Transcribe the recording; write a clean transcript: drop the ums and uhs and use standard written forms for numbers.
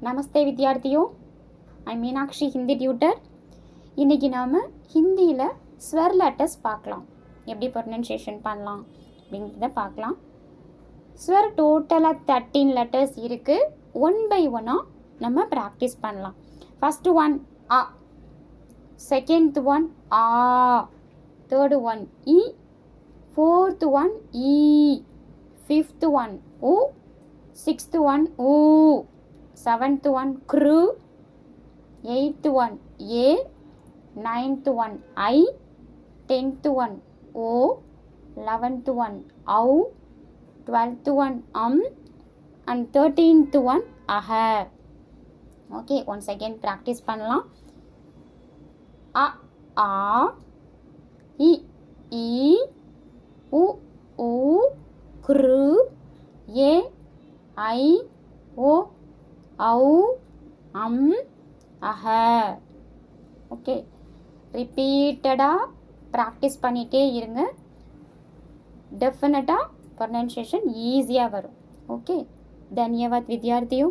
நமஸ்தே வித்யார்த்தியோ, ஐ Meenakshi Hindi tutor. இன்றைக்கி நாம் ஹிந்தியில் ஸ்வர் லெட்டர்ஸ் பார்க்கலாம், எப்படி ப்ரொனன்சியேஷன் பண்ணலாம் அப்படிங்கிறத பார்க்கலாம். ஸ்வர் டோட்டலாக 13 லெட்டர்ஸ் இருக்குது. ஒன் பை ஒன்னாக நம்ம ப்ராக்டிஸ் பண்ணலாம். ஃபஸ்ட்டு ஒன் அ, செகண்ட் ஒன் ஆ, தேர்டு ஒன் இ, ஃபோர்த் ஒன் ஈ, ஃபிஃப்த் ஒன் உ, sixth one who, seventh one க்ரு, eighth one A, ninth one I, tenth one O, 11th one ஔ, 12th one and 13th one அஹ. Okay, once again practice பண்ணலாம். அ ஆ, இ ஈ, உ ஊ, க்ரு, ஏ ஐ, ஓ, ஔ, அஹ. Okay, ரிப்பீட்டடாக practice பண்ணிகிட்டே இருங்க. டெஃபினட்டாக ப்ரொனன்சியேஷன் ஈஸியாக வரும். ஓகே, தன்யவாத் வித்யார்த்தியோ.